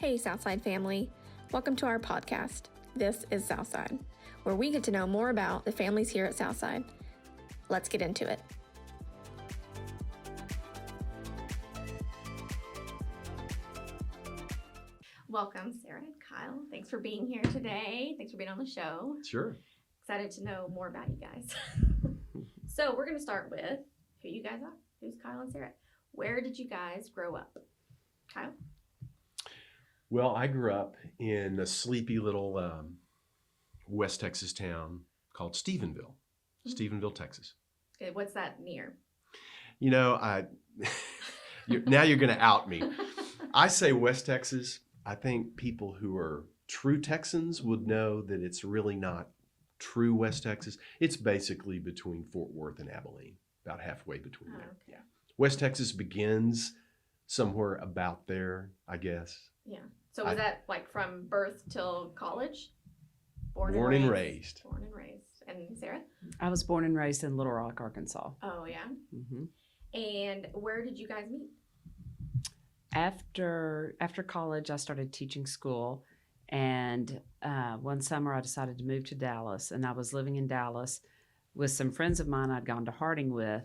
Hey, Southside family. Welcome to our podcast. This is Southside, where we get to know more about the families here at Southside. Let's get into it. Welcome, Sarah and Kyle. Thanks for being here today. Thanks for being on the show. Sure. Excited to know more about you guys. So we're going to start with who you guys are. Who's Kyle and Sarah? Where did you guys grow up? Kyle? Well, I grew up in a sleepy little West Texas town called Stephenville, Texas. Okay, what's that near? You know, now you're going to out me. I say West Texas. I think people who are true Texans would know that it's really not true West Texas. It's basically between Fort Worth and Abilene, about halfway between there. Okay. Yeah. West Texas begins somewhere about there, I guess. Yeah. So was that like from birth till college? Born and raised. Born and raised. And Sarah? I was born and raised in Little Rock, Arkansas. Oh, yeah? Mm-hmm. And where did you guys meet? After college, I started teaching school, and one summer I decided to move to Dallas, and I was living in Dallas with some friends of mine I'd gone to Harding with,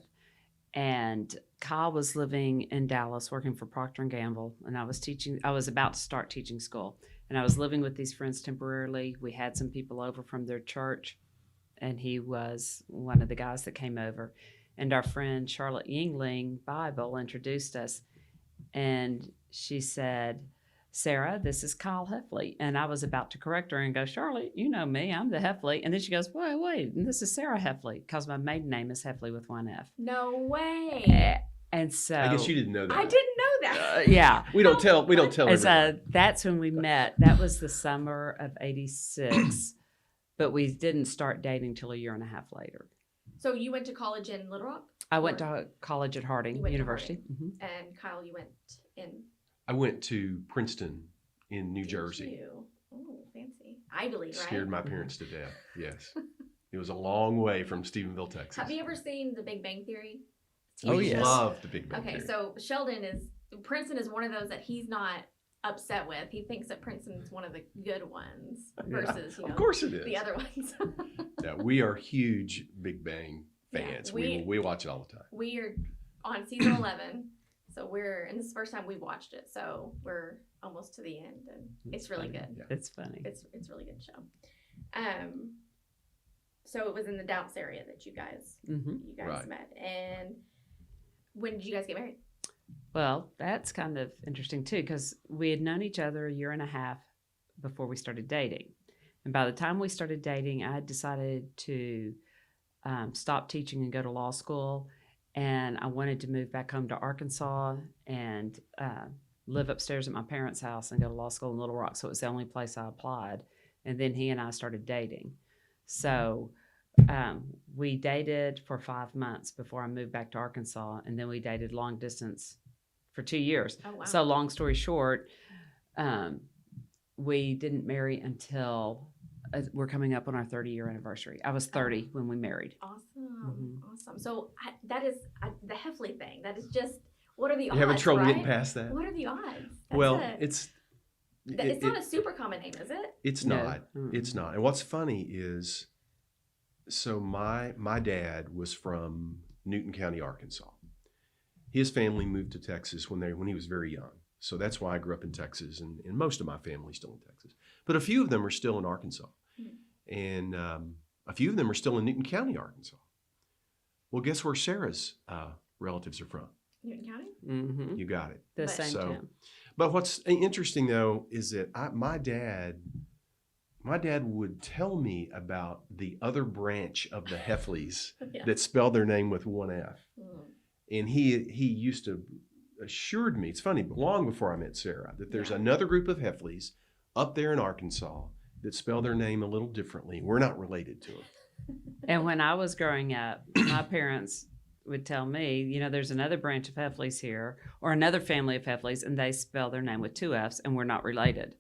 and Kyle was living in Dallas working for Procter & Gamble, and I was about to start teaching school, and I was living with these friends temporarily. We had some people over from their church, and he was one of the guys that came over, and our friend Charlotte Yingling Bible introduced us. And she said, "Sarah, this is Kyle Heffley." And I was about to correct her and go, "Charlotte, you know me, I'm the Heffley." And then she goes, wait, and this is Sarah Heffley, because my maiden name is Heffley with one F. No way. And so I guess you didn't know that. I didn't know that. Yeah. We don't tell And everybody. so that's when we met. That was the summer of '86, but we didn't start dating till a year and a half later. So you went to college in Little Rock? I went to college at Harding University. Mm-hmm. And Kyle, you went in? I went to Princeton in New Jersey. Oh, fancy. Ivy League, right? Scared my parents to death, yes. It was a long way from Stephenville, Texas. Have you ever seen The Big Bang Theory? Oh, yes. Love The Big Bang Okay, Theory. so Princeton is one of those that he's not upset with. He thinks that Princeton's one of the good ones versus, of course it is. the other ones. Yeah, we are huge Big Bang fans. Yeah, we watch it all the time. We are on season 11, so and this is the first time we watched it, so we're almost to the end, and it's really good. Yeah. It's funny. It's a really good show. So it was in the Dallas area that you guys Right. met, and when did you guys get married? Well, that's kind of interesting too, because we had known each other a year and a half before we started dating. And by the time we started dating, I had decided to stop teaching and go to law school. And I wanted to move back home to Arkansas and live upstairs at my parents' house and go to law school in Little Rock. So it was the only place I applied. And then he and I started dating. So we dated for 5 months before I moved back to Arkansas. And then we dated long distance for 2 years. Oh, wow. So long story short, we didn't marry until we're coming up on our 30-year anniversary. I was 30 when we married. Awesome. Awesome. So that is the Heffley thing. That is just, what are the odds, You having trouble right? getting past that? What are the odds? It's not a super common name, is it? It's No. not. It's not. And what's funny is, so my dad was from Newton County, Arkansas. His family moved to Texas when he was very young. So that's why I grew up in Texas, and most of my family's still in Texas. But a few of them are still in Arkansas. And a few of them are still in Newton County, Arkansas. Well, guess where Sarah's relatives are from? Newton County? Mm-hmm. You got it. The But- same town. But what's interesting, though, is that my dad would tell me about the other branch of the Heffleys Yeah. that spell their name with one F. Mm. And he used to assured me, it's funny, but long before I met Sarah, that there's Yeah. another group of Heffleys up there in Arkansas that spell their name a little differently. We're not related to them. And when I was growing up, my parents would tell me, there's another branch of Heffleys here, or another family of Heffleys, and they spell their name with 2 Fs, and we're not related.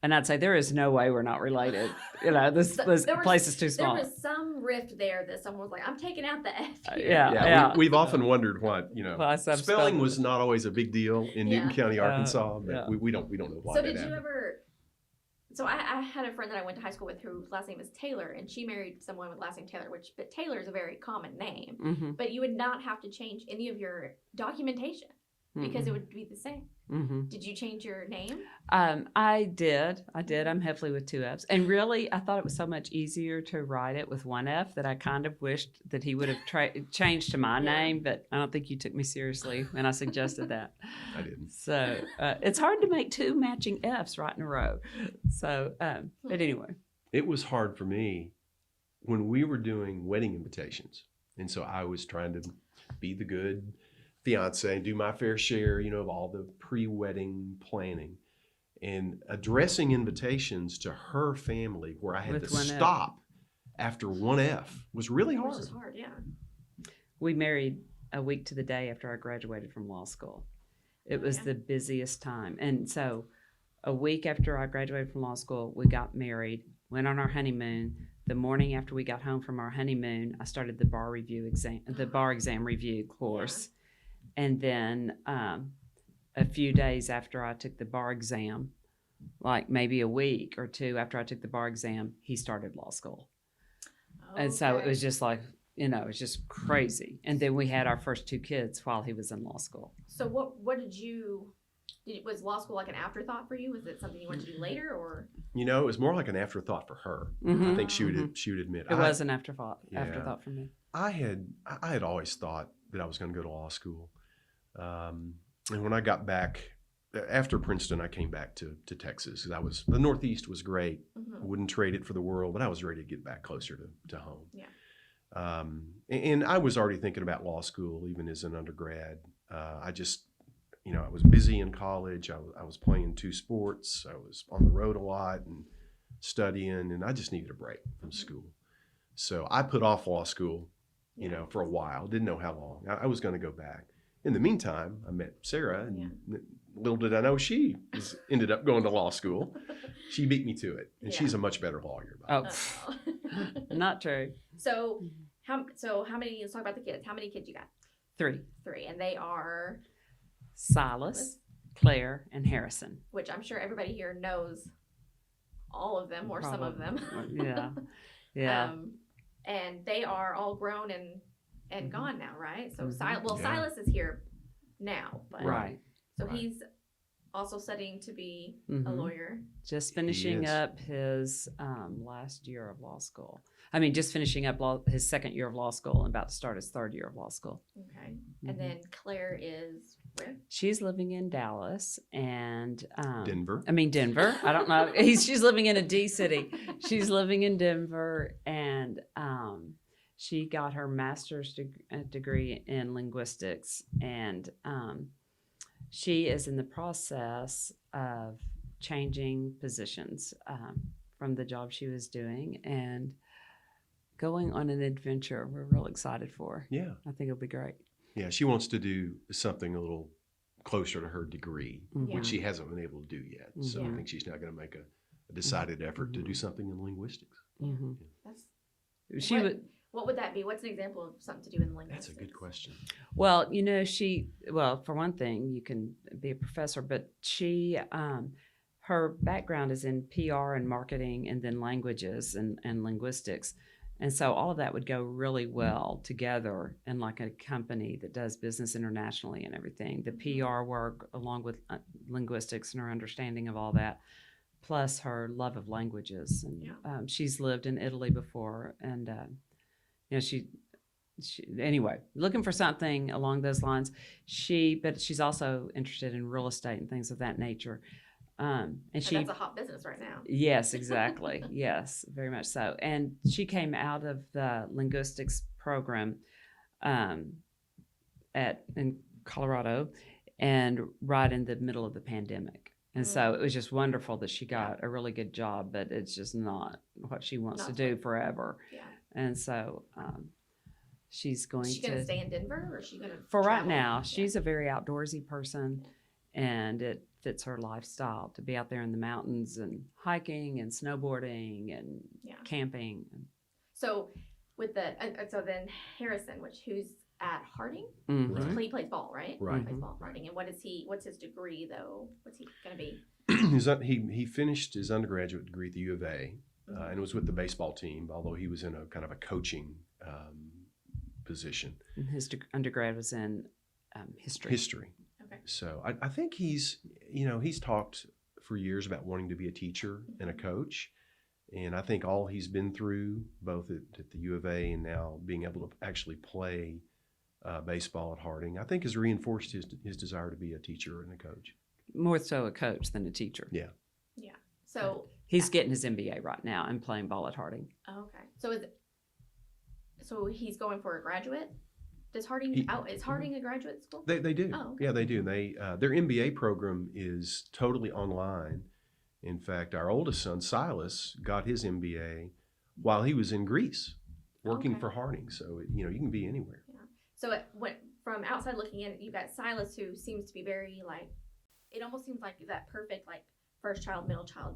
And I'd say, there is no way we're not related. You know, this There was- place is too small. There was some rift there that someone was like, I'm taking out the F here. Yeah. We've often wondered what, Well, I said spelling spelled- was not always a big deal in Newton County, Arkansas, but yeah. we don't know why So that did you happened. ever? So I had a friend that I went to high school with whose last name is Taylor, and she married someone with last name Taylor, but Taylor is a very common name. Mm-hmm. But you would not have to change any of your documentation because it would be the same. Mm-hmm. Did you change your name? I did. I'm Heffley with 2 F's. And really, I thought it was so much easier to write it with 1 F that I kind of wished that he would have changed to my name, but I don't think you took me seriously when I suggested that. I didn't. So it's hard to make 2 matching F's right in a row. So, but anyway. It was hard for me when we were doing wedding invitations. And so I was trying to be the good fiance and do my fair share, of all the pre-wedding planning, and addressing invitations to her family where I had With to 1 F. stop after 1 F was really hard. Which is hard, yeah. We married a week to the day after I graduated from law school. It was the busiest time. And so a week after I graduated from law school, we got married, went on our honeymoon. The morning after we got home from our honeymoon, I started the bar exam review course. And then a few days after I took the bar exam, like maybe a week or 2 after I took the bar exam, he started law school. And so it was just like, it was just crazy. And then we had our first 2 kids while he was in law school. So what was law school like an afterthought for you? Was it something you wanted to do later, or? It was more like an afterthought for her. Mm-hmm. I think she would admit. It was an afterthought Yeah. for me. I had always thought that I was going to go to law school. And when I got back after Princeton, I came back to Texas. The Northeast was great. Mm-hmm. I wouldn't trade it for the world, but I was ready to get back closer to home. Yeah. And I was already thinking about law school, even as an undergrad. I just, I was busy in college. I was playing 2 sports. I was on the road a lot and studying, and I just needed a break from school. So I put off law school, for a while. Didn't know how long. I was going to go back. In the meantime, I met Sarah, and little did I know she ended up going to law school. She beat me to it, and she's a much better lawyer. Not true. So how many? Let's talk about the kids. How many kids you got? 3. 3, and they are Silas, Claire, and Harrison. Which I'm sure everybody here knows all of them or some of them. Yeah. And they are all grown and gone now, right? So Mm-hmm. Silas is here now, but Right. So he's also studying to be a Mhm. lawyer. Just finishing up his last year of law school. Just finishing up his 2nd year of law school and about to start his 3rd year of law school. Okay. Mm-hmm. And then Claire is where? She's living in Dallas and Denver. Denver. I don't know. She's living in a D city. She's living in Denver, and she got her master's degree in linguistics, and she is in the process of changing positions from the job she was doing and going on an adventure we're real excited for. Yeah. I think it'll be great. Yeah, she wants to do something a little closer to her degree, Mhm. which she hasn't been able to do yet. So I think she's now going to make a decided effort to do something in linguistics. Mm-hmm. That's what would that be? What's an example of something to do in linguistics? That's a good question. Well, for one thing, you can be a professor, but she, her background is in PR and marketing and then languages and linguistics. And so all of that would go really well together in like a company that does business internationally and everything. The PR work along with linguistics and her understanding of all that, plus her love of languages. And she's lived in Italy before, and she anyway, looking for something along those lines. But she's also interested in real estate and things of that nature. And that's a hot business right now. Yes, exactly. Yes, very much so. And she came out of the linguistics program in Colorado, and right in the middle of the pandemic. And so it was just wonderful that she got a really good job, but it's just not what she wants to do forever. Yeah. And so she's going Is she going to stay in Denver, or is she going to? For right now, she's a very outdoorsy person, and it fits her lifestyle to be out there in the mountains and hiking and snowboarding and Yeah. camping. So with the so then Harrison, who's at Harding, Mhm. Right. he plays ball, right? Right. He plays ball at Harding. And what's his degree though? What's he gonna be? He finished his undergraduate degree at the U of A, and was with the baseball team, although he was in a kind of a coaching position. And his undergrad was in history. History. Okay. So I think he's talked for years about wanting to be a teacher and a coach. And I think all he's been through, both at the U of A and now being able to actually play baseball at Harding, I think has reinforced his desire to be a teacher and a coach. More so a coach than a teacher. Yeah. Yeah. So He's getting his MBA right now and playing ball at Harding. okay. So he's going for a graduate? Is Harding a graduate school? They do. Oh, okay. Yeah, they do. Their MBA program is totally online. In fact, our oldest son, Silas, got his MBA while he was in Greece working Okay. for Harding. So, you can be anywhere. So it went from outside looking in, you got Silas, who seems to be very it almost seems like that perfect first child, middle child,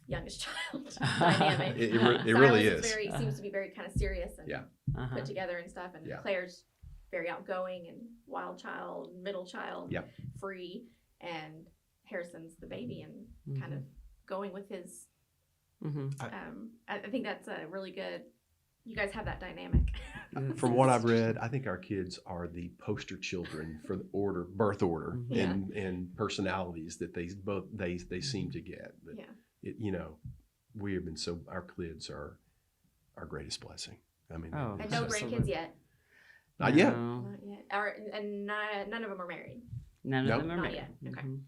youngest child dynamic. It Silas really is. Seems to be very kind of serious and Yeah. Uh-huh. put together and stuff. And Yeah. Claire's very outgoing and wild child, middle child, Yeah. free. And Harrison's the baby and kind of going with his. Mm-hmm. I think that's a really good. You guys have that dynamic. From what I've read, I think our kids are the poster children for the birth order, Yeah. and personalities that they seem to get. But Yeah. we have been our kids are our greatest blessing. I mean, Oh, And no absolutely. grandkids yet. not yet. Not yet. And none of them are married. None Nope. of them are Not married. yet. Okay. Mhm.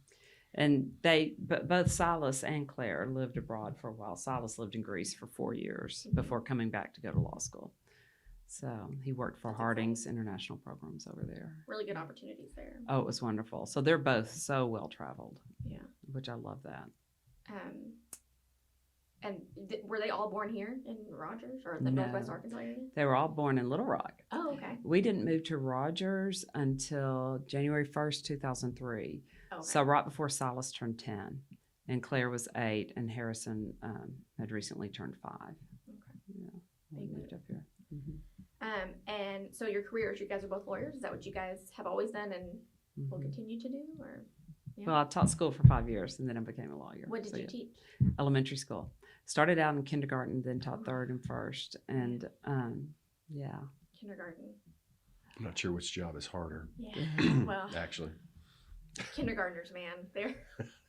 And but both Silas and Claire lived abroad for a while. Silas lived in Greece for 4 years before coming back to go to law school. So he worked for That's Harding's international programs over there. Really good opportunities there. Oh, it was wonderful. So they're both so well traveled, Yeah. which I love that. And were they all born here in Rogers or the No. Northwest Arkansas area? They were all born in Little Rock. Oh, okay. We didn't move to Rogers until January 1st, 2003. Okay. So right before Silas turned 10, and Claire was 8, and Harrison had recently turned 5. Okay. Yeah, we They moved up here. Mhm. And so your careers, you guys are both lawyers. Is that what you guys have always done and will Mhm. continue to do? Or yeah. Well, I taught school for 5 years, and then I became a lawyer. What did So, you yeah. teach? Elementary school. Started out in kindergarten, then taught 3rd and 1st, and yeah. Kindergarten. I'm not sure which job is harder, Yeah. Well, actually. kindergartners, man, they're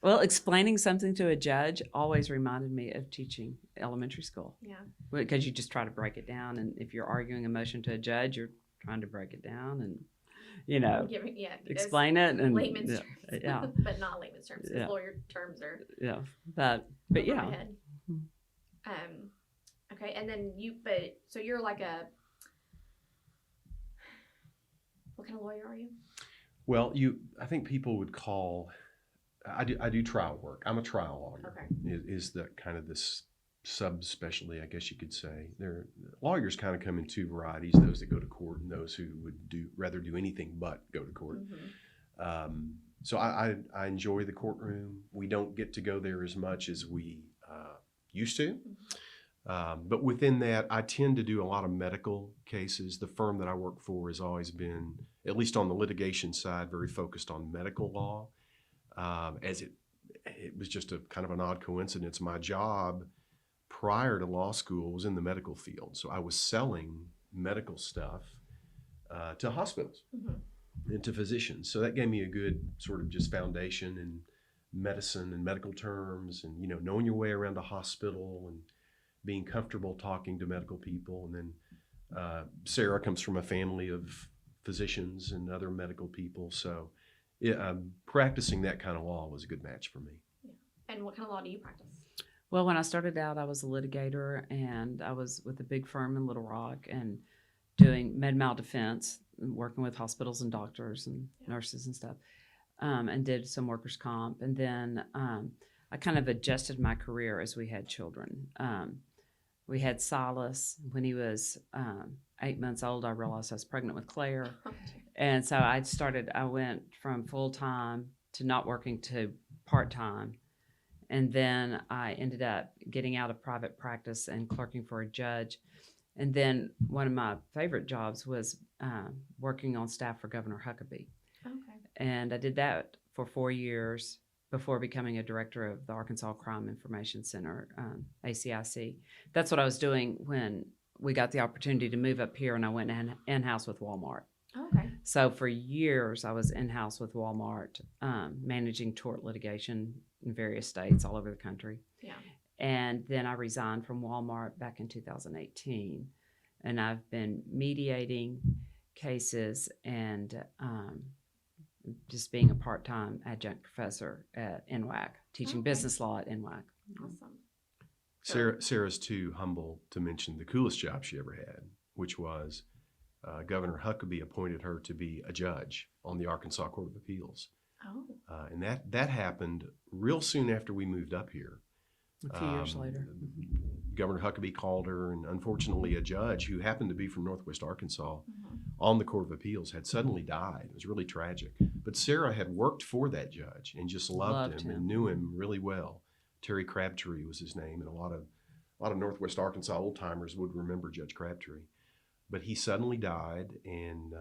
Well, explaining something to a judge always reminded me of teaching elementary school. yeah. Because you just try to break it down, and if you're arguing a motion to a judge, you're trying to break it down and Giving explain it and layman's yeah, terms. yeah, But not layman's terms. 'Cause Yeah. lawyer terms are yeah. But over my yeah, head. Mhm. Okay, and then so you're like what kind of lawyer are you? Well, I think people would call. I do trial work. I'm a trial lawyer. Okay. Is the kind of this subspecialty, I guess you could say. Lawyers kind of come in two varieties: those that go to court and those who would rather do anything but go to court. Mm-hmm. So I enjoy the courtroom. We don't get to go there as much as we used to. But within that, I tend to do a lot of medical cases. The firm that I work for has always been, at least on the litigation side, very focused on medical law. As it was just a kind of an odd coincidence. My job prior to law school was in the medical field. So I was selling medical stuff to hospitals and to physicians. So that gave me a good sort of just foundation in medicine and medical terms and, knowing your way around a hospital and being comfortable talking to medical people. And then Sarah comes from a family of physicians and other medical people. So practicing that kind of law was a good match for me. Yeah. And what kind of law do you practice? Well, when I started out, I was a litigator, and I was with a big firm in Little Rock and doing med-mal defense, working with hospitals and doctors and nurses and stuff, and did some workers' comp. And then I kind of adjusted my career as we had children. We had Silas. When he was 8 months old, I realized I was pregnant with Claire. And so I went from full-time to not working to part-time. And then I ended up getting out of private practice and clerking for a judge. And then one of my favorite jobs was working on staff for Governor Huckabee. Okay. And I did that for 4 years before becoming a director of the Arkansas Crime Information Center, ACIC. That's what I was doing when we got the opportunity to move up here, and I went in-house with Walmart. Okay. So for years, I was in-house with Walmart, managing tort litigation in various states all over the country. Yeah. And then I resigned from Walmart back in 2018. And I've been mediating cases and just being a part-time adjunct professor at NWAC, teaching Okay. business law at NWAC. Awesome. Sarah's too humble to mention the coolest job she ever had, which was Governor Huckabee appointed her to be a judge on the Arkansas Court of Appeals. Oh. And that happened real soon after we moved up here. A few years later. Governor Huckabee called her, and unfortunately a judge who happened to be from Northwest Arkansas Mm-hmm. on the Court of Appeals had suddenly died. It was really tragic. But Sarah had worked for that judge and just loved him and knew him really well. Terry Crabtree was his name, and a lot of Northwest Arkansas old-timers would remember Judge Crabtree. But he suddenly died, and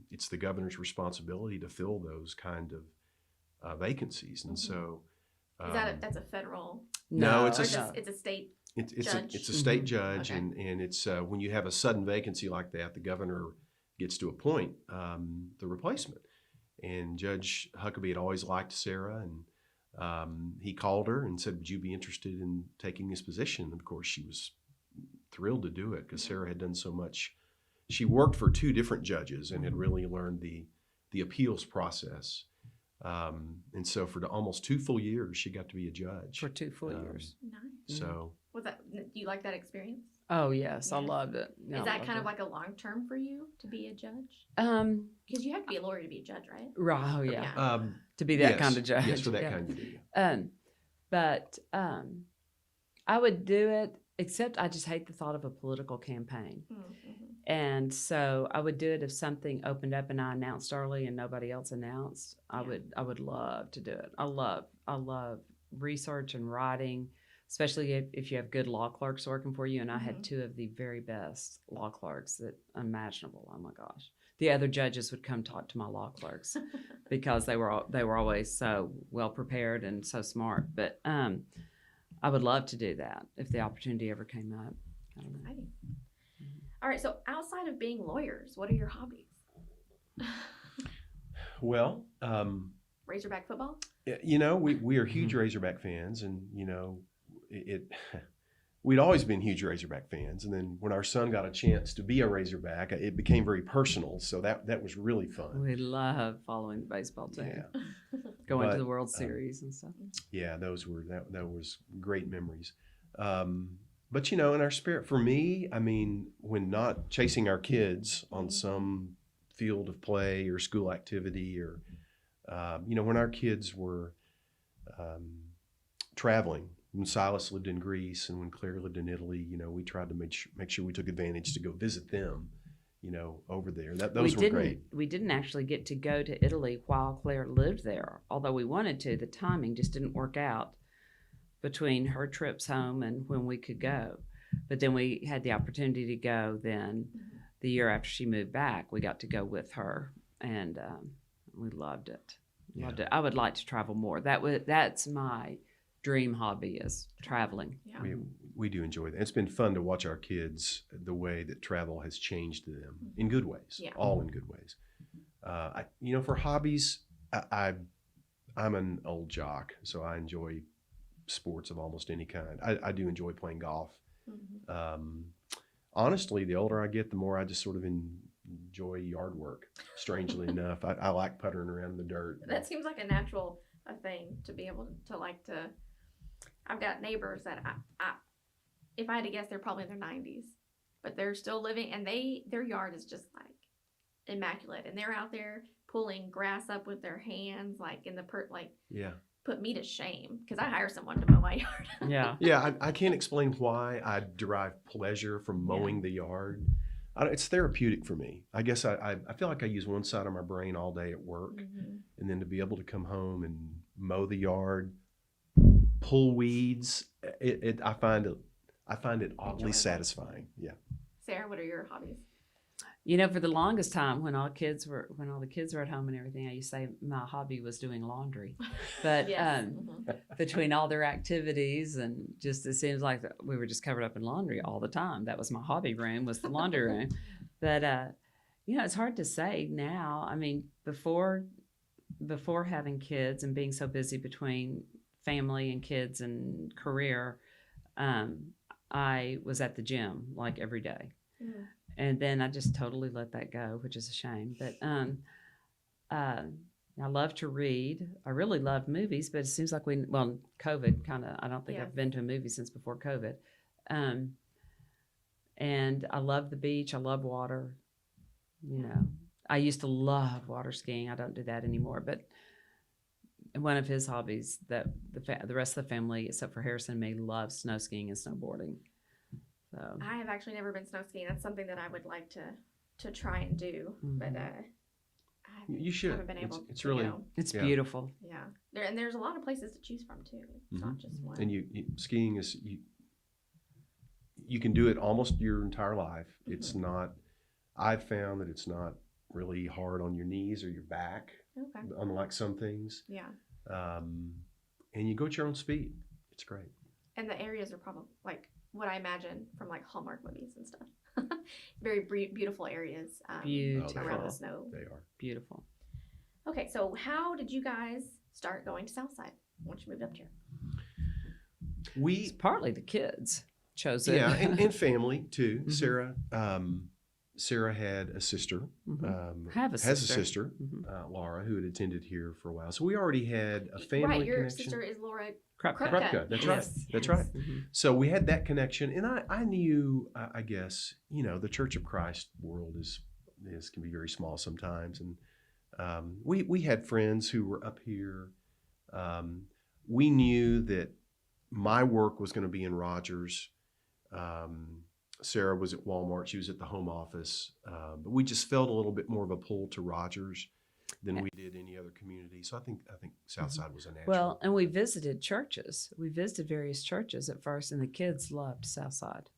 it's the governor's responsibility to fill those kind of vacancies. And so... Is that's a federal? No, it's It's a state. Judge? It's a state Mhm. judge, Okay. and it's when you have a sudden vacancy like that, the governor gets to appoint the replacement. And Judge Huckabee had always liked Sarah, and he called her and said, "Would you be interested in taking this position?" And of course, she was thrilled to do it because Sarah had done so much. She worked for 2 different judges and had really learned the appeals process. And so for almost 2 full years, she got to be a judge. For 2 full years. Nice. So Was that? Do you like that experience? Oh, yes. I Yeah. loved it. Yeah, Is I that loved kind of it. like a long term for you to be a judge? Because you have to be a lawyer to be a judge, right? Right. Oh, yeah. Yeah. To be that yes, kind of judge. Yes, for that yeah. kind you do. But I would do it, except I just hate the thought of a political campaign. Mm-hmm. And so I would do it if something opened up and I announced early and nobody else announced. I would love to do it. I love research and writing, especially if you have good law clerks working for you. And I had 2 of the very best law clerks that imaginable. Oh my gosh. The other judges would come talk to my law clerks because they were always so well prepared and so smart. But I would love to do that if the opportunity ever came up. I don't know. Exciting. All right. So outside of being lawyers, what are your hobbies? Well, Razorback football. we are huge Razorback fans, and we'd always been huge Razorback fans. And then when our son got a chance to be a Razorback, it became very personal. So that was really fun. We love following the baseball team. Yeah. Going But, to the World Series and stuff. Yeah, that was great memories. But in our spirit, for me, I mean, when not chasing our kids on some field of play or school activity, or when our kids were traveling, when Silas lived in Greece and when Claire lived in Italy, we tried to make sure we took advantage to go visit them, over there. Those were great. We didn't actually get to go to Italy while Claire lived there, although we wanted to. The timing just didn't work out between her trips home and when we could go. But then we had the opportunity to go then the year after she moved back. We got to go with her, and we loved it. Loved it. I would like to travel more. That's my dream hobby, is traveling. Yeah. We do enjoy that. It's been fun to watch our kids, the way that travel has changed them in good ways, all in good ways. For hobbies, I'm an old jock, so I enjoy sports of almost any kind. I do enjoy playing golf. Mm-hmm. Honestly, the older I get, the more I just sort of enjoy yard work, strangely enough. I like puttering around in the dirt. That seems like a natural thing to be able to like to. I've got neighbors that I if I had to guess, they're probably in their 90s, but they're still living, and their yard is just like immaculate, and they're out there pulling grass up with their hands, like in the Yeah. Put me to shame because I hire someone to mow my yard. Yeah. Yeah, I can't explain why I derive pleasure from mowing the yard. It's therapeutic for me. I guess I feel like I use one side of my brain all day at work, Mm-hmm. and then to be able to come home and mow the yard, pull weeds. I find it oddly Enjoyable. satisfying. Yeah. Sarah, what are your hobbies? You know, for the longest time, when all the kids were at home and everything, I used to say my hobby was doing laundry. But Yes. between all their activities and just it seems like we were just covered up in laundry all the time. That was my hobby room, was the laundry room. But you know, it's hard to say now. I mean, before having kids and being so busy between family and kids and career, I was at the gym like every day. Mm. And then I just totally let that go, which is a shame. But I love to read. I really love movies, but it seems like COVID kind of, I don't think Yes. I've been to a movie since before COVID. And I love the beach. I love water. You know, I used to love water skiing. I don't do that anymore. But one of his hobbies that the rest of the family, except for Harrison and me, loves snow skiing and snowboarding. So I have actually never been snow skiing. That's something that I would like to try and do, but You should. haven't been able It's to really go. it's Yeah. beautiful. Yeah. There's a lot of places to choose from too. It's not just one. and skiing is you can do it almost your entire life. It's not. I've found that it's not really hard on your knees or your back, Okay. unlike some things. Yeah. And you go at your own speed. It's great. And the areas are probably like what I imagine from like Hallmark movies and stuff. Very beautiful areas Beautiful. around the snow. They are. Beautiful. Okay, so how did you guys start going to Southside once you moved up here? It's partly the kids chose it. Yeah, and family too. Mhm. Sarah had a sister. Have a has sister. a sister, Mhm. Laura, who had attended here for a while. So we already had a family Right, your connection. sister is Laura Krupka. Krupka, that's right. Yes. That's right. Mhm. So we had that connection, and I knew, I guess, you know, the Church of Christ world can be very small sometimes, and we had friends who were up here. We knew that my work was going to be in Rogers. Sarah was at Walmart; she was at the home office, but we just felt a little bit more of a pull to Rogers than we did any other community. So I think Southside was a natural. Well, and we visited churches. We visited various churches at first, and the kids loved Southside.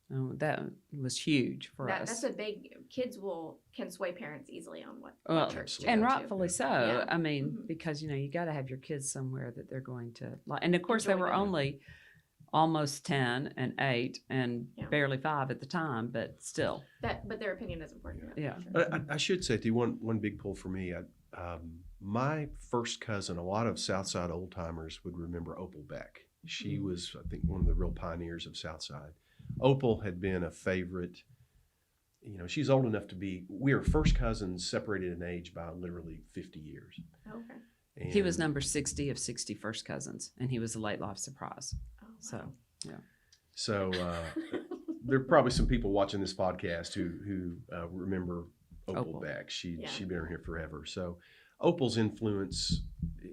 That was huge for us. That's a big kids can sway parents easily on what Well, church to and go to. rightfully so. Yeah. I mean, Mhm. because you got to have your kids somewhere that they're going to like. And of course, they Enjoy were going. only almost 10 and 8 and Yeah. barely 5 at the time, but still. But their opinion is important. Yeah. for sure. But I should say, too, one big pull for me. My first cousin, a lot of Southside old timers would remember Opal Beck. She was, I think, one of the real pioneers of Southside. Opal had been a favorite. You know, she's old enough to be. We are first cousins, separated in age by literally 50 years. Okay. He was And number 60 of 60 first cousins, and he was a late life surprise. Oh, wow. So, So there are probably some people watching this podcast who remember Opal Opal. Beck. She'd Yeah. been here forever. So Opal's influence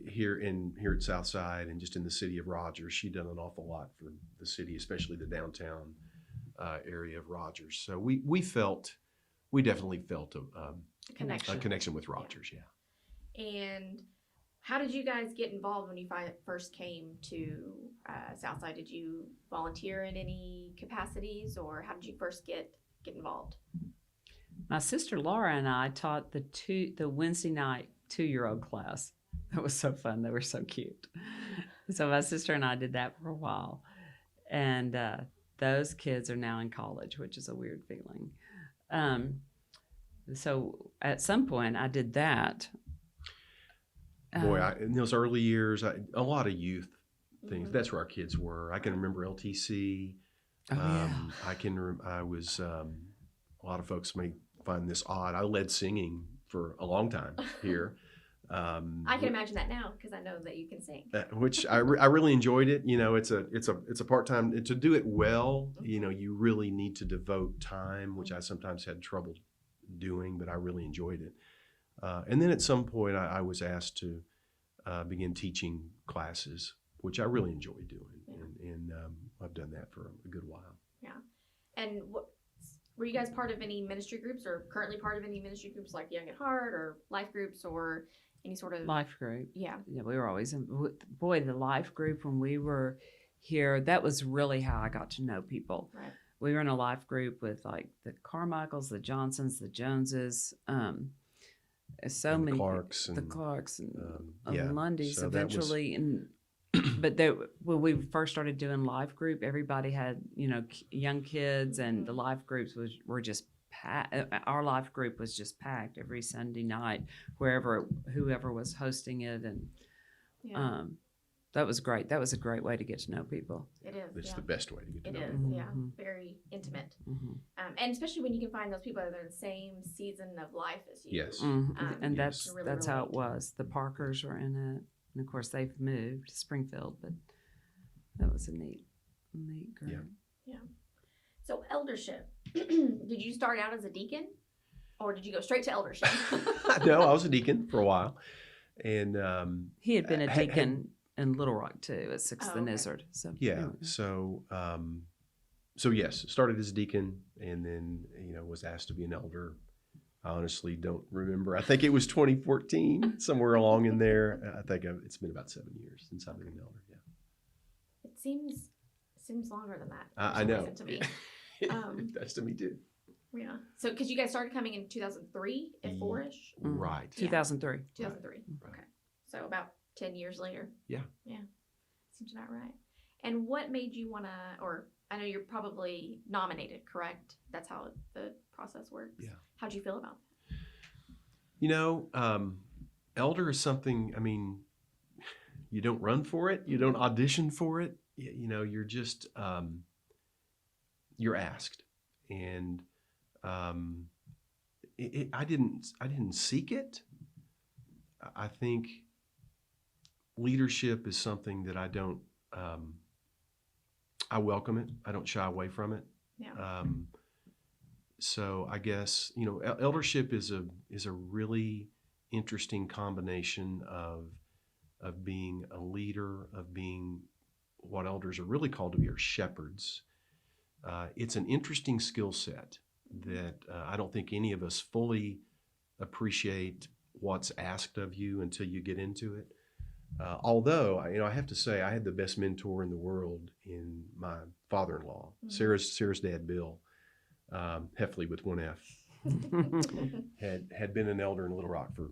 here at Southside and just in the city of Rogers, she'd done an awful lot for the city, especially the downtown area of Rogers. So we definitely felt a connection with Rogers. Yeah. And how did you guys get involved when you first came to Southside? Did you volunteer in any capacities, or how did you first get involved? my sister Laura and I taught the Wednesday night 2-year-old class. That was so fun. They were so cute. So my sister and I did that for a while, and those kids are now in college, which is a weird feeling. So at some point, I did that. Boy, in those early years, a lot of youth things. Mhm. That's where our kids were. I can remember LTC. yeah. I was. A lot of folks may find this odd. I led singing for a long time here. I can imagine that now because I know that you can sing. Which I really enjoyed it. You know, it's a part-time. To do it well, you know, you really need to devote time, which I sometimes had trouble doing, but I really enjoyed it. And then at some point, I was asked to begin teaching classes, which I really enjoy doing, and I've done that for a good while. Yeah. And were you guys part of any ministry groups, or currently part of any ministry groups like Young at Heart or life groups, or Any sort of Life group. Yeah. Yeah, we were always in. Boy, the life group when we were here, that was really how I got to know people. Right. We were in a life group with like the Carmichaels, the Johnsons, the Joneses, so And the many Clarks the and, Clarks and yeah. Lundys So that was- eventually, and but when we first started doing life group, everybody had young kids, and the life groups were just packed. Our life group was just packed every Sunday night, whoever was hosting it, and Yeah. that was great. That was a great way to get to know people. It is. It's yeah. the best way to get to It know is. people. Yeah. Mhm. Very intimate. Mm-hmm. And especially when you can find those people that are in the same season of life as you. Yes. And yes. To really that's how it relate. was. The Parkers were in it, and of course they've moved to Springfield, but that was a neat group. Yeah. So eldership. Did you start out as a deacon, or did you go straight to eldership? No, I was a deacon for a while, and He had been a had- deacon in Little Rock too at Sixth Oh, and okay. Izzard. So yeah. So yes, started as a deacon, and then was asked to be an elder. I honestly don't remember. I think it was 2014, somewhere along in there. I think it's been about 7 years since I've been an elder. Yeah, It seems longer than that. for I some know. reason To me. It does to me too. Yeah. So because you guys started coming in 2003 at Ye- 4-ish. Right. 2003. 2003. Right. Okay. So about 10 years later. Yeah. Yeah. Seems about right. And what made you want to, or I know you're probably nominated, correct? That's how the process works. Yeah. How'd you feel about Elder is something. I mean, you don't run for it. You don't audition for it. You're just you're asked, and I didn't seek it. I think leadership is something that I don't. I welcome it. I don't shy away from it. Yeah. So I guess eldership is a really interesting combination of being a leader, of being what elders are really called to be, are shepherds. It's an interesting skill set that I don't think any of us fully appreciate what's asked of you until you get into it. Although, I have to say, I had the best mentor in the world in my father-in-law, Sarah's dad, Bill, Heffley with one F, had been an elder in Little Rock for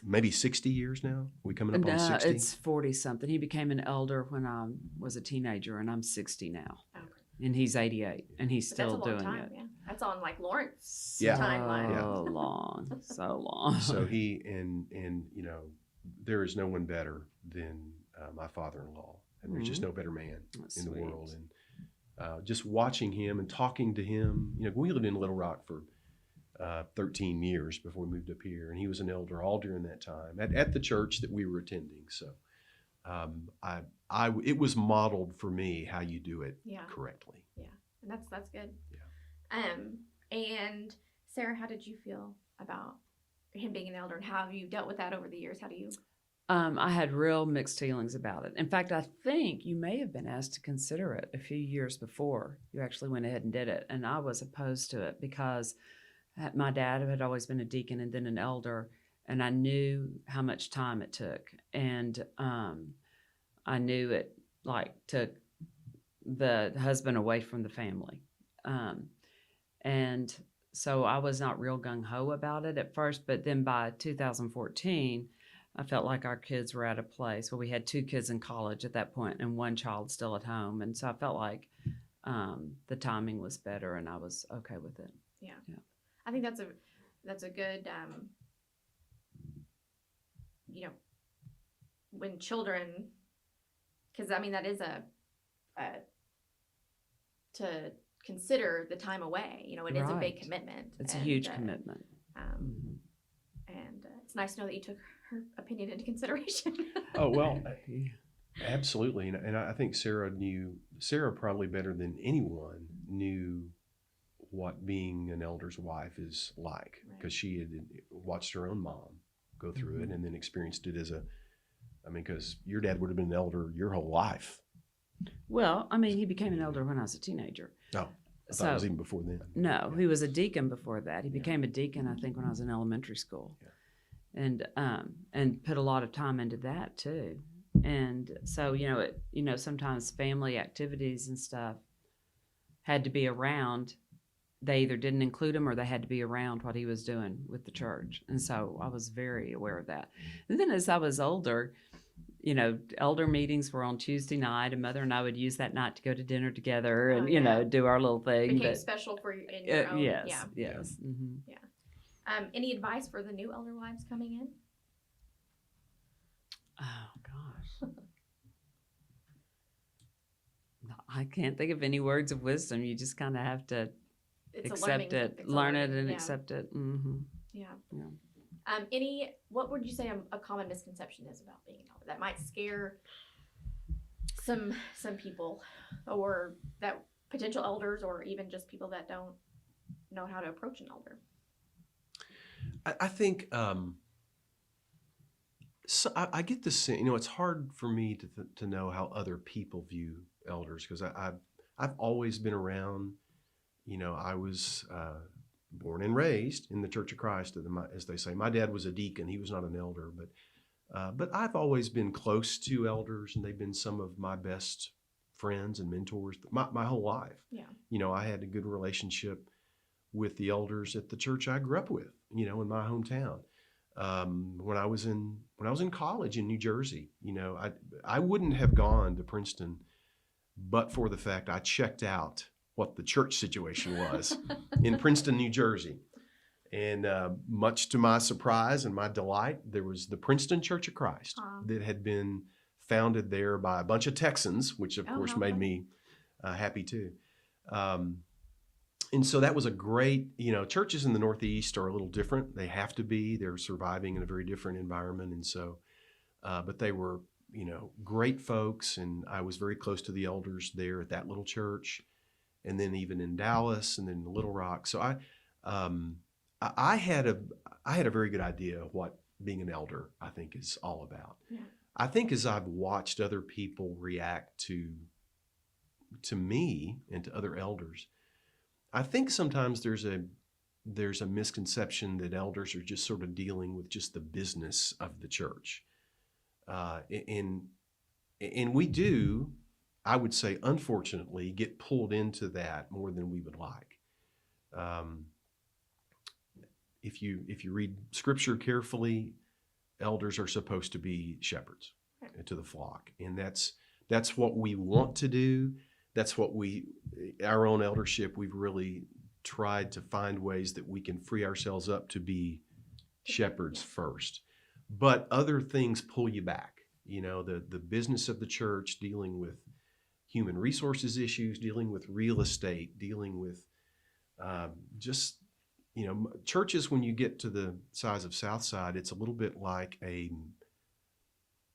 maybe 60 years now. We coming up on 60? It's 40 something. He became an elder when I was a teenager, and I'm 60 now. Okay. And he's 88, and he's But still that's a long doing time, it. yeah. That's on like Lawrence Yeah. timeline. Yeah. So long, so long. So he and there is no one better than my father-in-law, and there's just no better man That's in the sweet. world. And just watching him and talking to him, we lived in Little Rock for 13 years before we moved up here, and he was an elder all during that time at the church that we were attending. So it was modeled for me how you do it Yeah. correctly. And that's good. Yeah. And Sarah, how did you feel about him being an elder, and how have you dealt with that over the years? How do you? I had real mixed feelings about it. In fact, I think you may have been asked to consider it a few years before you actually went ahead and did it. And I was opposed to it because my dad had always been a deacon and then an elder, and I knew how much time it took. And I knew it took the husband away from the family. And so I was not real gung-ho about it at first, but then by 2014, I felt like our kids were at a place where we had 2 kids in college at that point and 1 child still at home. And so I felt like the timing was better, and I was okay with it. I think that's a good when children, because that is a to consider the time away. It is a big Right. commitment. It's a and, huge commitment. And it's nice to know that you took her opinion into consideration. Oh, well, absolutely. And I think Sarah probably better than anyone knew what being an elder's wife is like, because she had watched her own mom go through it and then experienced it because your dad would have been an elder your whole life. Well, he became an elder when I was a teenager. Oh, I thought it was even before then. No, he was a deacon before that. He became a deacon, I think, when I was in elementary school. Yeah. and put a lot of time into that too. And so, sometimes family activities and stuff had to be around. They either didn't include him or they had to be around what he was doing with the church. And so I was very aware of that. And then as I was older, elder meetings were on Tuesday night, and Mother and I would use that night to go to dinner together and, do our little thing. Became special for you in your own. Yes, Yeah. yes. Mm-hmm. Yeah. Any advice for the new elder wives coming in? Oh, gosh. No, I can't think of any words of wisdom. You just kind of have to accept it, learn it, and accept it. Mm-hmm. Yeah. Yeah. What would you say a common misconception is about being an elder that might scare some people, or that potential elders, or even just people that don't know how to approach an elder? I think so I get the sense, it's hard for me to know how other people view elders, because I've always been around. I was born and raised in the Church of Christ, as they say. My dad was a deacon; he was not an elder, but I've always been close to elders, and they've been some of my best friends and mentors my whole life. Yeah. I had a good relationship with the elders at the church I grew up with, in my hometown. When I was in college in New Jersey, I wouldn't have gone to Princeton, but for the fact I checked out what the church situation was in Princeton, New Jersey. And much to my surprise and my delight, there was the Princeton Church of Christ that had been founded there by a bunch of Texans, which of course made me happy too. And so that was a great, churches in the Northeast are a little different. They have to be. They're surviving in a very different environment. And so, but they were, great folks. And I was very close to the elders there at that little church. And then even in Dallas and then Little Rock. So I had a very good idea of what being an elder, I think, is all about. Yeah. I think as I've watched other people react to me and to other elders, I think sometimes there's a misconception that elders are just sort of dealing with just the business of the church. And we do, I would say, unfortunately, get pulled into that more than we would like. If you read Scripture carefully, elders are supposed to be shepherds to the flock, and that's what we want to do. That's what our own eldership, we've really tried to find ways that we can free ourselves up to be shepherds first. But other things pull you back. The business of the church, dealing with human resources issues, dealing with real estate, dealing with churches, when you get to the size of Southside, it's a little bit like a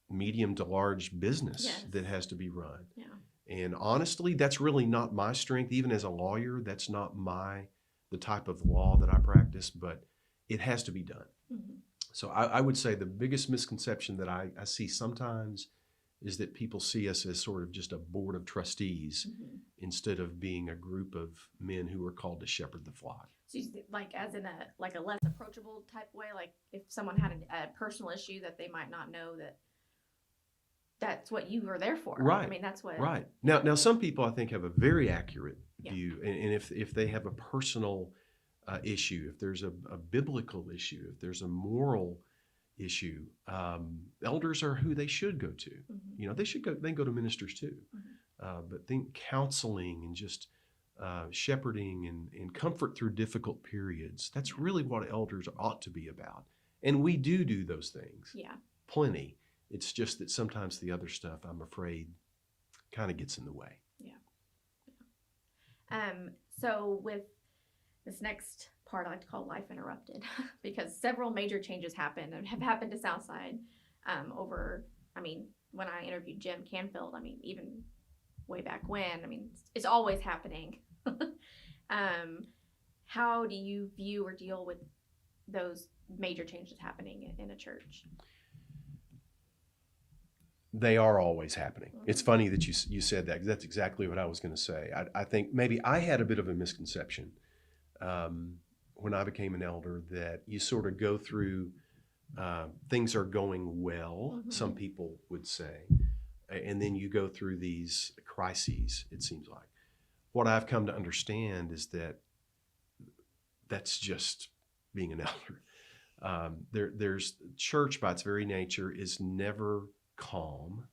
medium to large business that has to be run. Yeah. And honestly, that's really not my strength. Even as a lawyer, that's not the type of law that I practice, but it has to be done. Mm-hmm. So I would say the biggest misconception that I see sometimes is that people see us as sort of just a board of trustees instead of being a group of men who are called to shepherd the flock. So like as in a less approachable type way, like if someone had a personal issue that they might not know that's what you were there for. Right. I mean, that's what. Right. Now some people I think have a very accurate view, and if they have a personal issue, if there's a biblical issue, if there's a moral issue, elders are who they should go to. Mm-hmm. They should go. They can go to ministers too, but think counseling and just shepherding and comfort through difficult periods. That's really what elders ought to be about, and we do those things. Yeah. Plenty. It's just that sometimes the other stuff, I'm afraid, kind of gets in the way. Yeah. So with this next part, I like to call Life Interrupted, because several major changes happened and have happened to Southside when I interviewed Jim Canfield, even way back when, it's always happening. How do you view or deal with those major changes happening in a church? They are always happening. It's funny that you said that, because that's exactly what I was going to say. I think maybe I had a bit of a misconception when I became an elder, that you sort of go through things are going well, Mhm. some people would say. And then you go through these crises, it seems like. What I've come to understand is that that's just being an elder. There's church by its very nature is never calm.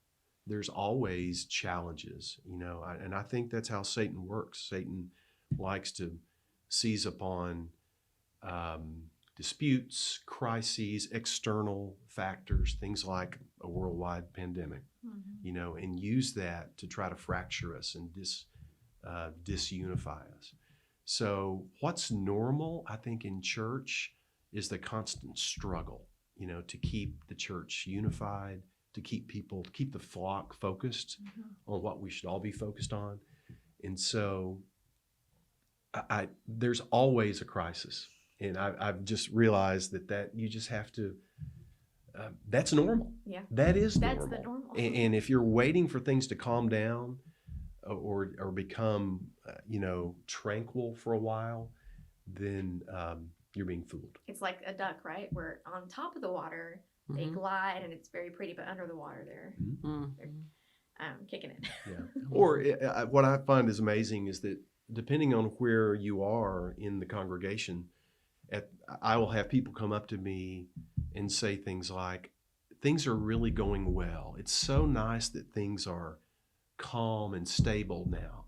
There's always challenges, and I think that's how Satan works. Satan likes to seize upon disputes, crises, external factors, things like a worldwide pandemic, and use that to try to fracture us and disunify us. So what's normal, I think, in church is the constant struggle, to keep the church unified, to keep the flock focused on what we should all be focused on. And so there's always a crisis. And I've just realized that you just have to, that's normal. Yeah. That is That's normal. the normal. And if you're waiting for things to calm down or become, tranquil for a while, then you're being fooled. It's like a duck, right? Where on top of the water, they glide and it's very pretty, but under the water, they're kicking it. Yeah. Or what I find is amazing is that depending on where you are in the congregation, I will have people come up to me and say things like, things are really going well. It's so nice that things are calm and stable now.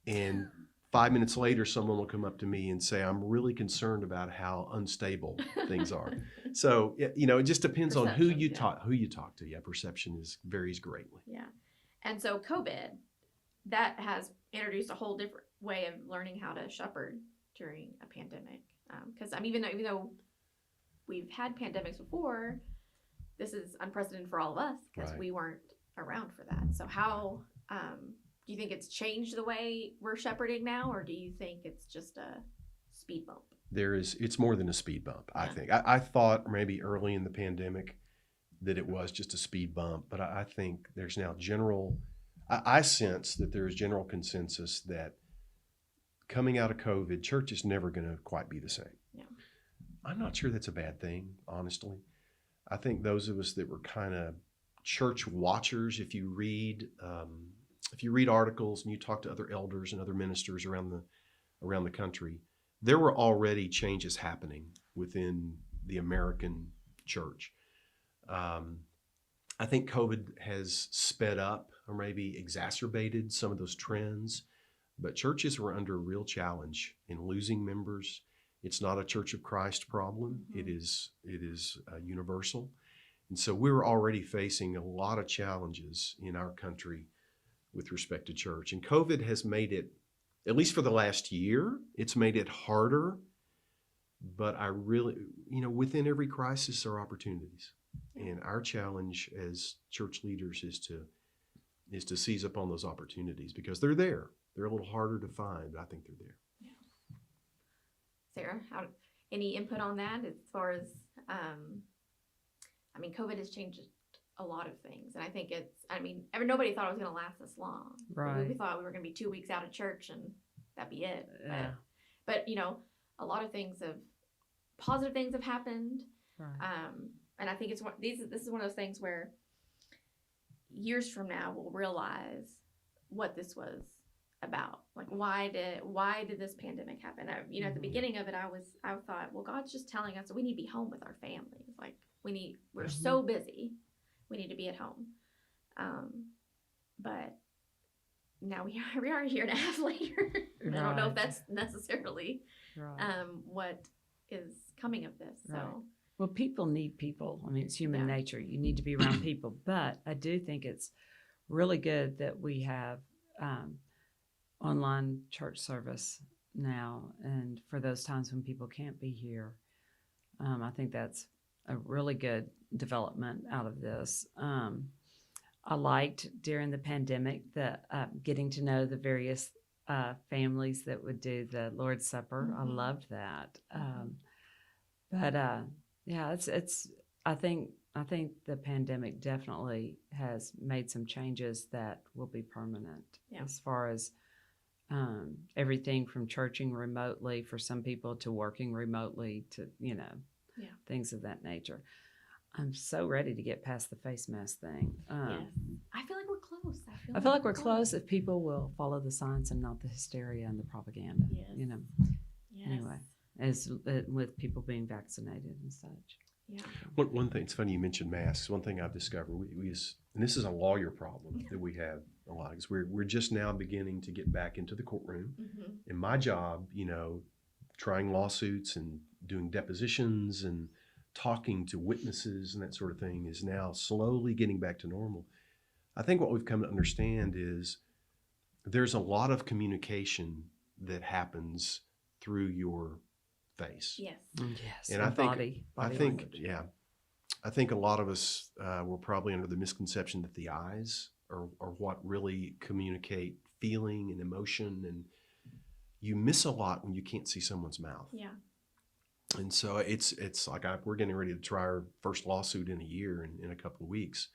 And 5 minutes later, someone will come up to me and say, I'm really concerned about how unstable things are. So, it just depends on who you talk to. Yeah, perception varies greatly. Yeah. And so COVID, that has introduced a whole different way of learning how to shepherd during a pandemic. Because even though we've had pandemics before, this is unprecedented for all of us because we weren't around for that. So how do you think it's changed the way we're shepherding now, or do you think it's just a speed bump? It's more than a speed bump, I think. I thought maybe early in the pandemic that it was just a speed bump, but I think there's now I sense that there is general consensus that coming out of COVID, church is never going to quite be the same. Yeah. I'm not sure that's a bad thing, honestly. I think those of us that were kind of church watchers, if you read articles and you talk to other elders and other ministers around the country, there were already changes happening within the American church. I think COVID has sped up or maybe exacerbated some of those trends, but churches were under real challenge in losing members. It's not a Church of Christ problem. It is universal. And so we were already facing a lot of challenges in our country with respect to church. And COVID has made it, at least for the last year, it's made it harder. But I really, within every crisis are opportunities. And our challenge as church leaders is to seize upon those opportunities because they're there. They're a little harder to find, but I think they're there. Yeah. Sarah, any input on that as far as, COVID has changed a lot of things. And I think nobody thought it was going to last this long. Right. We thought we were going to be 2 weeks out of church and that'd be it. Yeah. But a lot of positive things have happened. Right. And I think this is one of those things where years from now we'll realize what this was about. Like, why did this pandemic happen? At the beginning of it, I thought, well, God's just telling us that we need to be home with our families. Like, we're so busy, we need to be at home. But now we are here to have later. I don't know if that's necessarily what is coming of this. So. Right. Well, people need people. I mean, it's human nature. You need to be around people. But I do think it's really good that we have online church service now, and for those times when people can't be here. I think that's a really good development out of this. I liked during the pandemic getting to know the various families that would do the Lord's Supper. Mm-hmm. I loved that. It's. I think the pandemic definitely has made some changes that will be permanent as far as everything from churching remotely for some people to working remotely to things of that nature. I'm so ready to get past the face mask thing. Yes. I feel like we're close. I feel like we're close if people will follow the science and not the hysteria and the propaganda. Yes. You know, Yes. anyway, as with people being vaccinated and such. Yeah. One thing, it's funny you mentioned masks. One thing I've discovered, and this is a lawyer problem that we have a lot, is we're just now beginning to get back into the courtroom. Mm-hmm. And my job, trying lawsuits and doing depositions and talking to witnesses and that sort of thing is now slowly getting back to normal. I think what we've come to understand is there's a lot of communication that happens through your face. Yes. Yes. And I think a lot of us were probably under the misconception that the eyes are what really communicate feeling and emotion, and you miss a lot when you can't see someone's mouth. Yeah. And so it's like we're getting ready to try our first lawsuit in a year in a couple of weeks.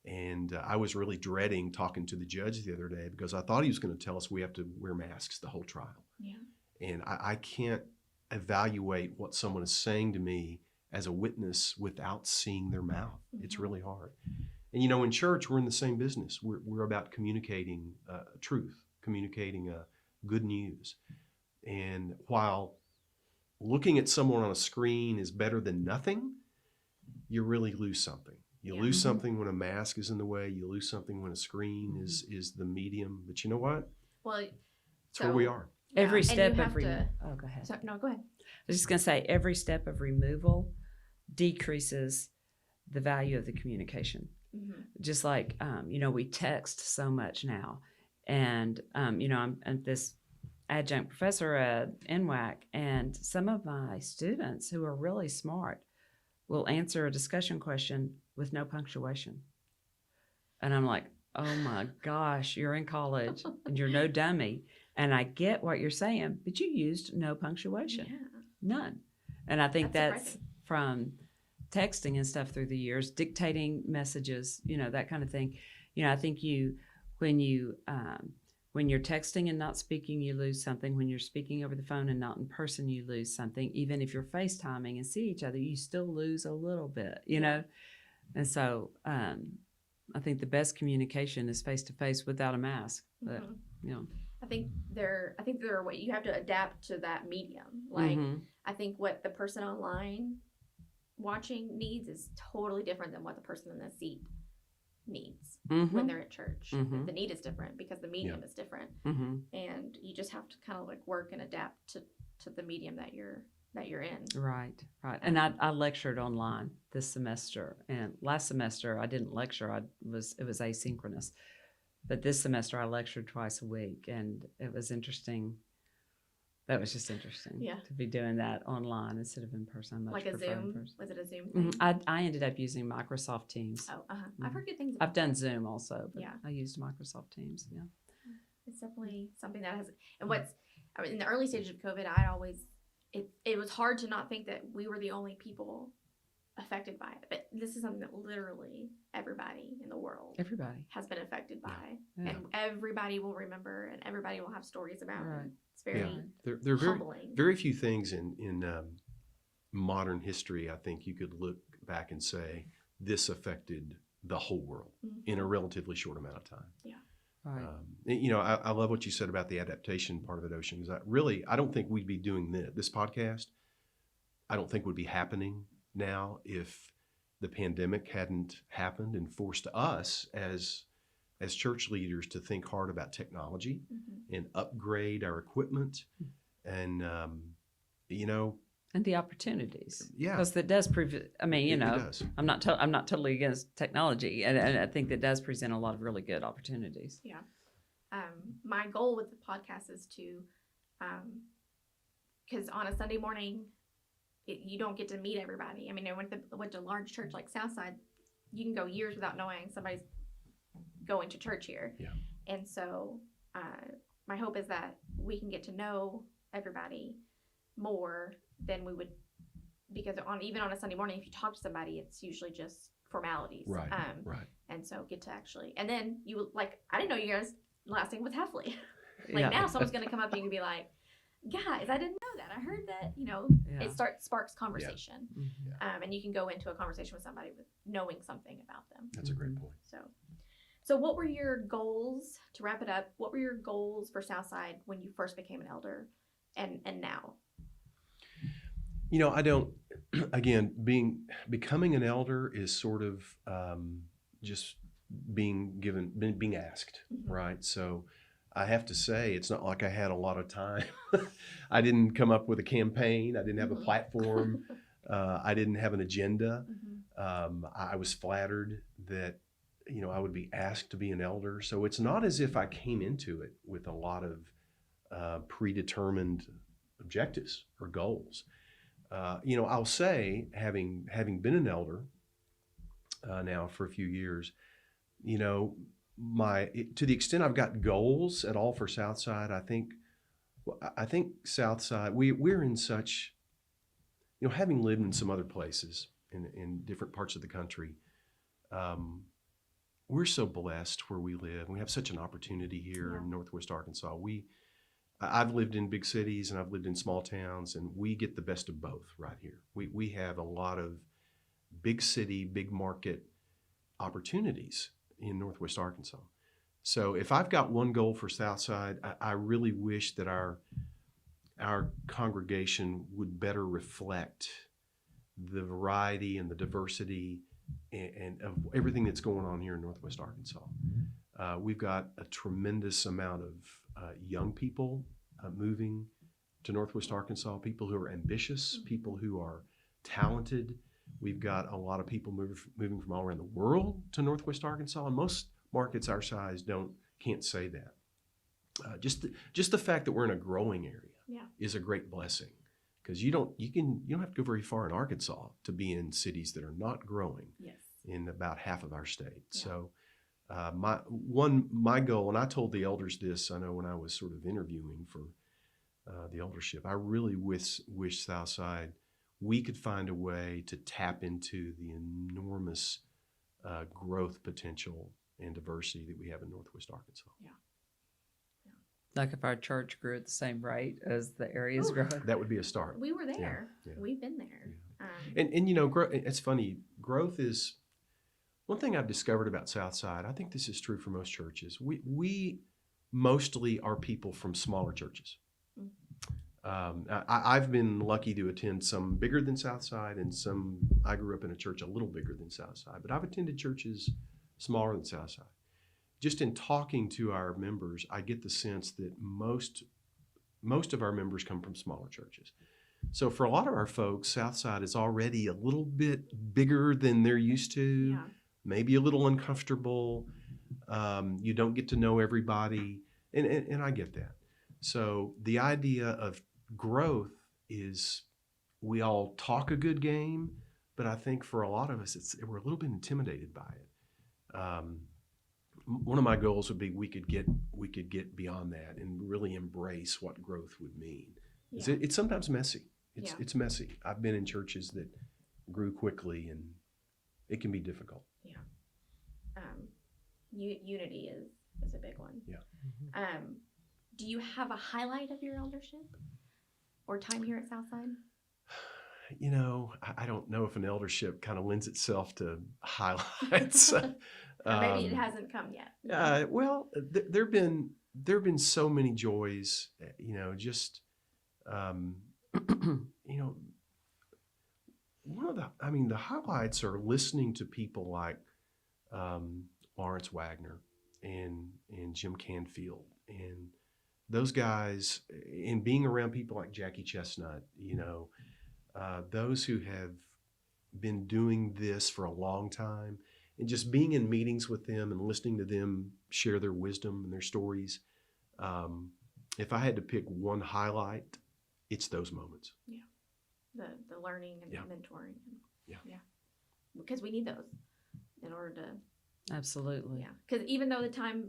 And I was really dreading talking to the judge the other day because I thought he was going to tell us we have to wear masks the whole trial. Yeah. And I can't evaluate what someone is saying to me as a witness without seeing their mouth. Mm-hmm. It's really hard. And in church, we're in the same business. We're about communicating truth, communicating good news. And while looking at someone on a screen is better than nothing, you really lose something. You lose something when a mask is in the way. You lose something when a screen is the medium. But you know what? Well, it's where we are. Every and you step have of to- oh, go ahead. No, go ahead. I was just going to say every step of removal decreases the value of the communication. Mm-hmm. Just like, we text so much now. And, I'm this adjunct professor at NWAC, and some of my students who are really smart will answer a discussion question with no punctuation. And I'm like, oh my gosh, you're in college and you're no dummy. And I get what you're saying, but you used no punctuation. Yeah. None. And I think That's that's from texting and stuff through the years, dictating messages, that kind of thing. I think when you're texting and not speaking, you lose something. When you're speaking over the phone and not in person, you lose something. Even if you're FaceTiming and see each other, you still lose a little bit, know? And so I think the best communication is face-to-face without a mask. But, Mm-hmm. I think there are ways you have to adapt to that medium. Like, I think what the person online watching needs is totally different than what the person in the seat needs when they're at church. The need is different because the medium is different, and you just have to kind of like work and adapt to the medium that you're in. Right. And I lectured online this semester, and last semester I didn't lecture. It was asynchronous, but this semester I lectured twice a week, and it was interesting. That was just interesting. Yeah. To be doing that online instead of in person. I much Like a prefer in Zoom? person. Was it a Zoom thing? I ended up using Microsoft Teams. Oh, I've heard good things about I've done Zoom also, but Yeah. I used Microsoft Teams. Yeah. It's definitely something that has, and in the early stages of COVID, it was hard to not think that we were the only people affected by it. But this is something that literally everybody in the world Everybody. has been affected by. Yeah. And everybody will remember, and everybody will have stories about Right. it. It's very There are very, humbling. very few things in modern history, I think you could look back and say, this affected the whole world in a relatively short amount of time. Yeah. Right. I love what you said about the adaptation part of it, Ocean, because I don't think we'd be doing this podcast. I don't think would be happening now if the pandemic hadn't happened and forced us as church leaders to think hard about technology and upgrade our equipment and And the opportunities. Yeah. Because that does prove. I mean, it does. I'm not totally against technology, and I think that does present a lot of really good opportunities. Yeah. My goal with the podcast is to, because on a Sunday morning, you don't get to meet everybody. I mean, I went to a large church like Southside. You can go years without knowing somebody's going to church here. Yeah. And so my hope is that we can get to know everybody more than we would, because even on a Sunday morning, if you talk to somebody, it's usually just formalities. Right. Right. And so get to actually, and then I didn't know you guys last name was Heffley. Yeah. Now someone's going to come up to you and be like, guys, I didn't know that. I heard that, Yeah. it sparks conversation. Mhm. And you can go into a conversation with somebody with knowing something about them. That's a great point. So what were your goals, to wrap it up, what were your goals for Southside when you first became an elder and now? I don't. Again, becoming an elder is sort of just being asked, Mhm. right? So I have to say, it's not like I had a lot of time. I didn't come up with a campaign. I didn't have a Mhm. platform. I didn't have an agenda. Mhm. I was flattered that I would be asked to be an elder. So it's not as if I came into it with a lot of predetermined objectives or goals. I'll say, having been an elder now for a few years, to the extent I've got goals at all for Southside, I think Southside, we're in such, having lived in some other places in different parts of the country, we're so blessed where we live. We have such an opportunity here in Northwest Arkansas. I've lived in big cities and I've lived in small towns, and we get the best of both right here. We have a lot of big city, big market opportunities in Northwest Arkansas. So if I've got one goal for Southside, I really wish that our congregation would better reflect the variety and the diversity and of everything that's going on here in Northwest Arkansas. We've got a tremendous amount of young people moving to Northwest Arkansas, people who are ambitious, people who are talented. We've got a lot of people moving from all around the world to Northwest Arkansas, and most markets our size can't say that. Just the fact that we're in a growing area is a great blessing, because you don't have to go very far in Arkansas to be in cities that are not growing. Yes. In about half of our state. Yeah. So my goal, and I told the elders this, I know when I was sort of interviewing for the eldership, I really wish Southside, we could find a way to tap into the enormous growth potential and diversity that we have in Northwest Arkansas. Yeah. Like if our church grew at the same rate as the area's growing. That would be a start. We were there. Yeah. We've been there. Yeah. And it's funny, growth is, one thing I've discovered about Southside, I think this is true for most churches, we mostly are people from smaller churches. I've been lucky to attend some bigger than Southside, and I grew up in a church a little bigger than Southside, but I've attended churches smaller than Southside. Just in talking to our members, I get the sense that most of our members come from smaller churches. So for a lot of our folks, Southside is already a little bit bigger than they're used to, maybe a little uncomfortable. You don't get to know everybody, and I get that. So the idea of growth is, we all talk a good game, but I think for a lot of us, we're a little bit intimidated by it. One of my goals would be we could get beyond that and really embrace what growth would mean. Yeah. It's sometimes messy. It's messy. I've been in churches that grew quickly, and it can be difficult. Yeah. Unity is a big one. Yeah. Mm-hmm. Do you have a highlight of your eldership or time here at Southside? I don't know if an eldership kind of lends itself to highlights. Maybe it hasn't come yet. Well, there've been so many joys. The highlights are listening to people like Lawrence Wagner and Jim Canfield, and those guys, and being around people like Jackie Chestnut, those who have been doing this for a long time, and just being in meetings with them and listening to them share their wisdom and their stories. If I had to pick one highlight, it's those moments. Yeah. The learning and the mentoring. Yeah. Because we need those in order to. Absolutely. Yeah. Because even though the time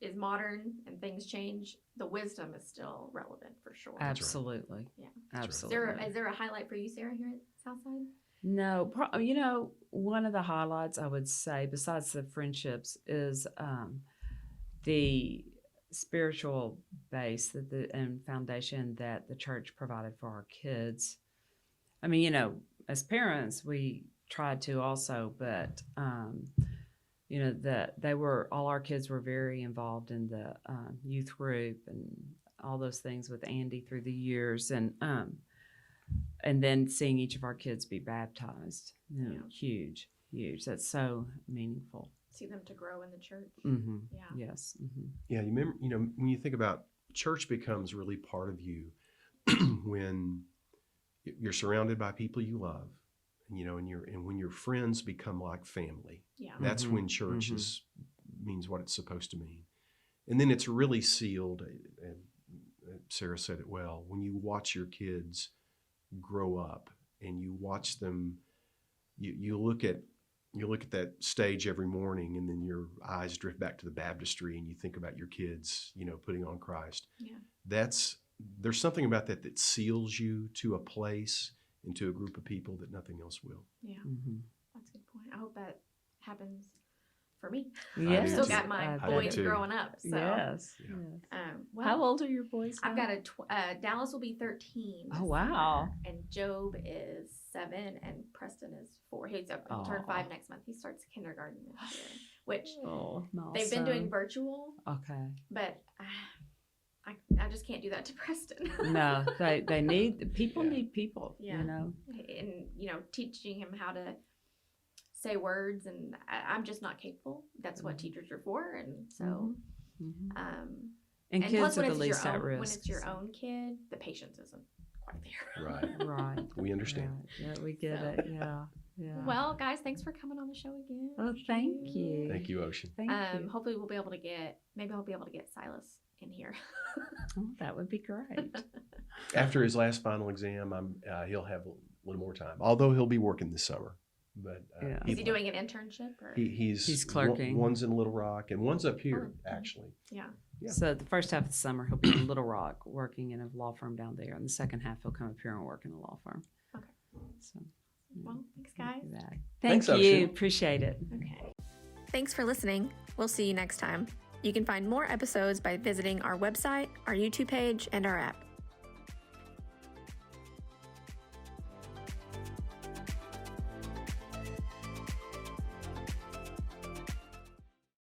is modern and things change, the wisdom is still relevant for sure. Absolutely. Yeah. Absolutely. Is there a highlight for you, Sarah, here at Southside? No, one of the highlights I would say, besides the friendships, is the spiritual base and foundation that the church provided for our kids. I mean, you know, as parents, we tried to also, but you know, that all our kids were very involved in the youth group and all those things with Andy through the years, and then seeing each of our kids be baptized, you know, huge. That's so meaningful. See them to grow in the church. Mm-hmm. Yeah. Yes. Mm-hmm. Yeah, you remember, you know, when you think about church becomes really part of you when you're surrounded by people you love, you know, and when your friends become like family. Yeah. That's when church means what it's supposed to mean. And then it's really sealed, and Sarah said it well, when you watch your kids grow up and you watch them, you look at that stage every morning, and then your eyes drift back to the baptistry and you think about your kids, you know, putting on Christ. Yeah. There's something about that seals you to a place and to a group of people that nothing else will. Yeah. Mm-hmm. That's a good point. I hope that happens for me. Yes. I've still got my I do boys too. growing up. So, Yes. Yeah. Yes. Well, How old are your boys now? I've got Dallas will be 13. Oh, this wow. summer, and Job is 7, and Preston is 4. He's up to turn 5 next month. He starts kindergarten this year, which they've been doing virtual, Okay. but I just can't do that to Preston. No, they need people. Yeah. Need people. Yeah. You know. And teaching him how to say words, and I'm just not capable. That's what teachers are for, and so. Mm-hmm. And And kids plus, are when the it's least your at own, risk. when it's your own kid, the patience isn't quite there. Right. Right. We understand. Right. Yeah, we get So. it. Yeah. Yeah. Well, guys, thanks for coming on the show again. Oh, thank you. Thank you, Ocean. Thank you. Hopefully we'll be able to get Silas in here. Oh, that would be great. After his last final exam, he'll have a little more time, although he'll be working this summer. But Yeah. Is he doing an internship? Or? He's clerking. One's in Little Rock and one's up here, actually. Yeah. Yeah. So the first half of the summer he'll be in Little Rock working in a law firm down there, and the second half he'll come up here and work in a law firm. Okay. So. Well, thanks, guys. Thanks, Thank you. Ocean. Appreciate it. Okay. Thanks for listening. We'll see you next time. You can find more episodes by visiting our website, our YouTube page, and our app.